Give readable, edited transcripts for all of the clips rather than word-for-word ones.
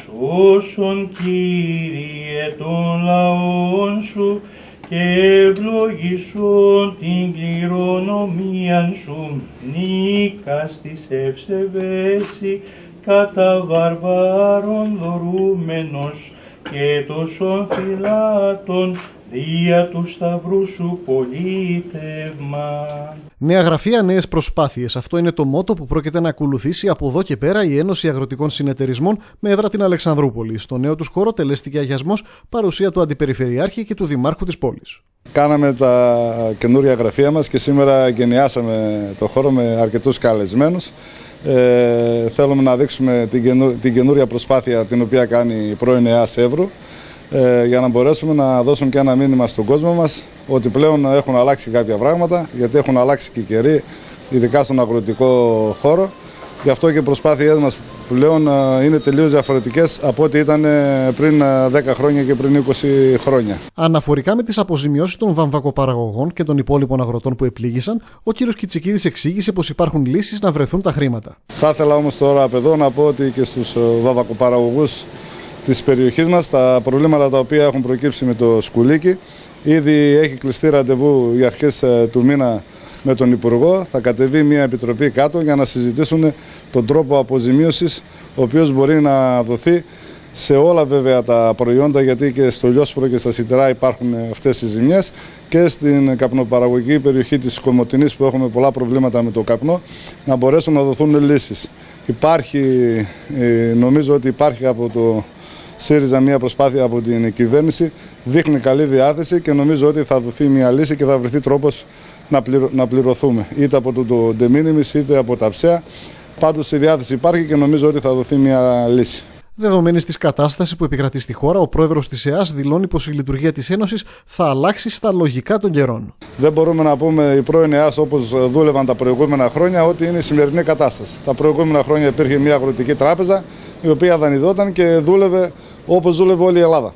σώσον Κύριε των λαών σου και ευλογήσον την κληρονομίαν σου, νίκας της ευσεβέση κατά βαρβάρων δωρούμενος και τόσων φυλάτων δια του σταυρού σου πολίτευμα. Νέα γραφεία, νέες προσπάθειες. Αυτό είναι το μότο που πρόκειται να ακολουθήσει από εδώ και πέρα η Ένωση Αγροτικών Συνεταιρισμών με έδρα την Αλεξανδρούπολη. Στο νέο τους χώρο τελέστηκε αγιασμός, παρουσία του Αντιπεριφερειάρχη και του Δημάρχου της πόλης. Κάναμε τα καινούρια γραφεία μας και σήμερα εγκαινιάσαμε το χώρο με αρκετούς καλεσμένους. Θέλουμε να δείξουμε την καινούρια προσπάθεια την οποία κάνει η πρώην ΕΑΣ Εύρου, για να μπορέσουμε να δώσουμε και ένα μήνυμα στον κόσμο μας ότι πλέον έχουν αλλάξει κάποια πράγματα, γιατί έχουν αλλάξει και οι καιροί, ειδικά στον αγροτικό χώρο. Γι' αυτό και οι προσπάθειές μας πλέον είναι τελείως διαφορετικές από ό,τι ήταν πριν 10 χρόνια και πριν 20 χρόνια. Αναφορικά με τις αποζημιώσεις των βαμβακοπαραγωγών και των υπόλοιπων αγροτών που επλήγησαν, ο κ. Κιτσικίδης εξήγησε πως υπάρχουν λύσεις να βρεθούν τα χρήματα. Θα ήθελα όμως τώρα από εδώ να πω ότι και στους βαμβακοπαραγωγούς της περιοχής μας, τα προβλήματα τα οποία έχουν προκύψει με το σκουλίκι, ήδη έχει κλειστεί ραντεβού για αρχές του μήνα με τον Υπουργό. Θα κατεβεί μια επιτροπή κάτω για να συζητήσουν τον τρόπο αποζημίωσης, ο οποίος μπορεί να δοθεί σε όλα βέβαια τα προϊόντα, γιατί και στο λιόσπρο και στα σιτηρά υπάρχουν αυτές οι ζημιές, και στην καπνοπαραγωγική περιοχή της Κομοτηνής που έχουμε πολλά προβλήματα με το καπνό, να μπορέσουν να δοθούν λύσεις. Νομίζω ότι υπάρχει από το ΣΥΡΙΖΑ μια προσπάθεια από την κυβέρνηση, δείχνει καλή διάθεση και νομίζω ότι θα δοθεί μια λύση και θα βρεθεί τρόπος να πληρωθούμε, είτε από το de minimis είτε από τα ΨΕΑ. Πάντως η διάθεση υπάρχει και νομίζω ότι θα δοθεί μια λύση. Δεδομένης της κατάστασης που επικρατεί στη χώρα, ο πρόεδρος της ΕΑΣ δηλώνει πως η λειτουργία της Ένωσης θα αλλάξει στα λογικά των καιρών. Δεν μπορούμε να πούμε οι πρώην ΕΑΣ όπως δούλευαν τα προηγούμενα χρόνια ότι είναι η σημερινή κατάσταση. Τα προηγούμενα χρόνια υπήρχε μια αγροτική τράπεζα η οποία δανειδόταν και δούλευε όπως δούλευε όλη η Ελλάδα.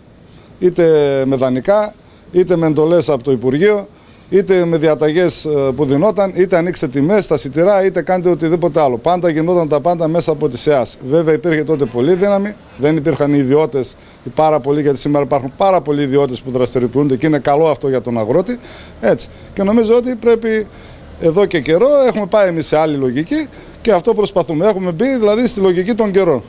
Είτε με δανεικά, είτε με εντολές από το Υπουργείο, είτε με διαταγές που δινόταν, είτε ανοίξτε τιμές στα σιτηρά, είτε κάντε οτιδήποτε άλλο. Πάντα γινόταν τα πάντα μέσα από τις ΕΑΣ. Βέβαια υπήρχε τότε πολύ δύναμη, δεν υπήρχαν οι ιδιώτες πάρα πολλοί, γιατί σήμερα υπάρχουν πάρα πολλοί ιδιώτες που δραστηριοποιούνται και είναι καλό αυτό για τον αγρότη. Έτσι. Και νομίζω ότι πρέπει εδώ και καιρό έχουμε πάει εμείς σε άλλη λογική και αυτό προσπαθούμε. Έχουμε μπει δηλαδή στη λογική των καιρών.